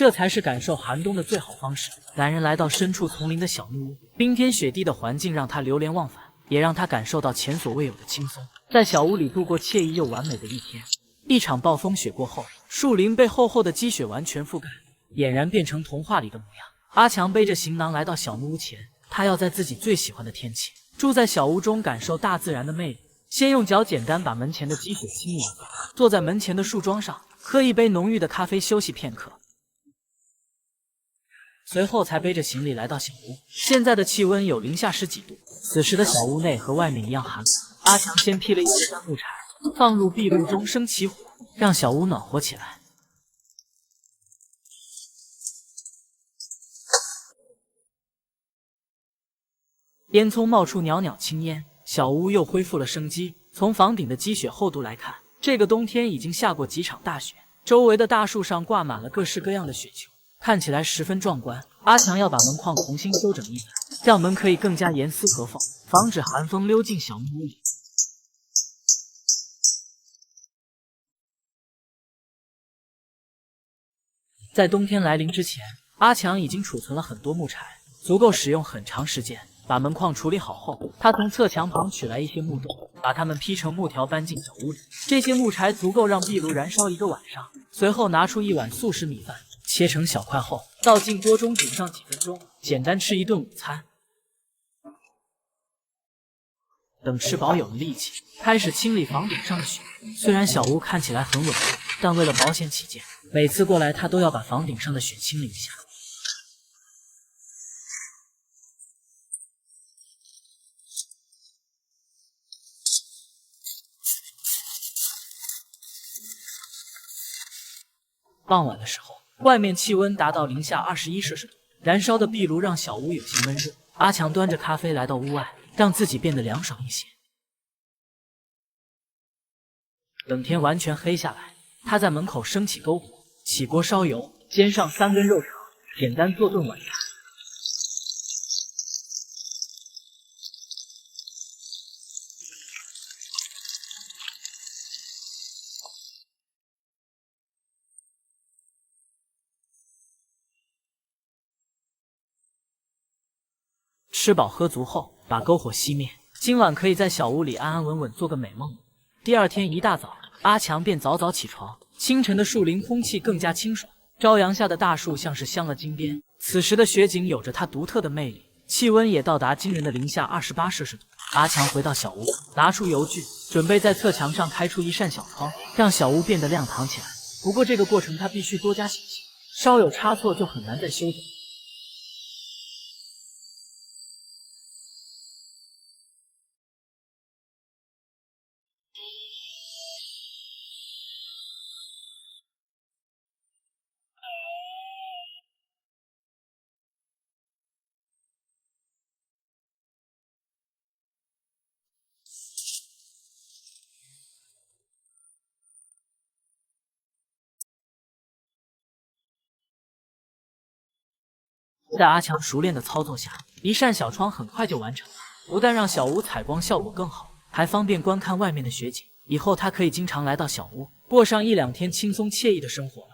这才是感受寒冬的最好方式。两人来到深处丛林的小木屋，冰天雪地的环境让他流连忘返，也让他感受到前所未有的轻松。在小屋里度过惬意又完美的一天。一场暴风雪过后，树林被厚厚的积雪完全覆盖，俨然变成童话里的模样。阿强背着行囊来到小木屋前，他要在自己最喜欢的天气住在小屋中，感受大自然的魅力。先用脚简单把门前的积雪清理一下，坐在门前的树桩上，喝一杯浓郁的咖啡休息片刻。随后才背着行李来到小屋，现在的气温有零下10几度，此时的小屋内和外面一样寒冷。阿强先劈了一些木柴，放入壁炉中生起火，让小屋暖和起来。烟囱冒出袅袅青烟，小屋又恢复了生机。从房顶的积雪厚度来看，这个冬天已经下过几场大雪，周围的大树上挂满了各式各样的雪球，看起来十分壮观。阿强要把门框重新修整一番，让门可以更加严丝合缝，防止寒风溜进小木屋里。在冬天来临之前，阿强已经储存了很多木柴，足够使用很长时间。把门框处理好后，他从侧墙旁取来一些木豆，把它们劈成木条搬进小屋里。这些木柴足够让壁炉燃烧1个晚上。随后拿出1碗速食米饭，切成小块后倒进锅中煮上几分钟，简单吃一顿午餐。等吃饱有了力气，开始清理房顶上的雪。虽然小屋看起来很稳固，但为了保险起见，每次过来他都要把房顶上的雪清理一下。傍晚的时候，外面气温达到零下21摄氏度，燃烧的壁炉让小屋有些闷热。阿强端着咖啡来到屋外，让自己变得凉爽一些。等天完全黑下来，他在门口升起篝火，起锅烧油，煎上3根肉肠，简单做顿晚餐。吃饱喝足后，把篝火熄灭。今晚可以在小屋里安安稳稳做个美梦。第二天一大早，阿强便早早起床。清晨的树林空气更加清爽，朝阳下的大树像是镶了金边。此时的雪景有着它独特的魅力，气温也到达惊人的零下28摄氏度。阿强回到小屋，拿出油锯，准备在侧墙上开出一扇小窗，让小屋变得亮堂起来。不过这个过程他必须多加小心，稍有差错就很难再修整。在阿强熟练的操作下，一扇小窗很快就完成了。不但让小屋采光效果更好，还方便观看外面的雪景。以后他可以经常来到小屋，过上1、2天轻松惬意的生活了。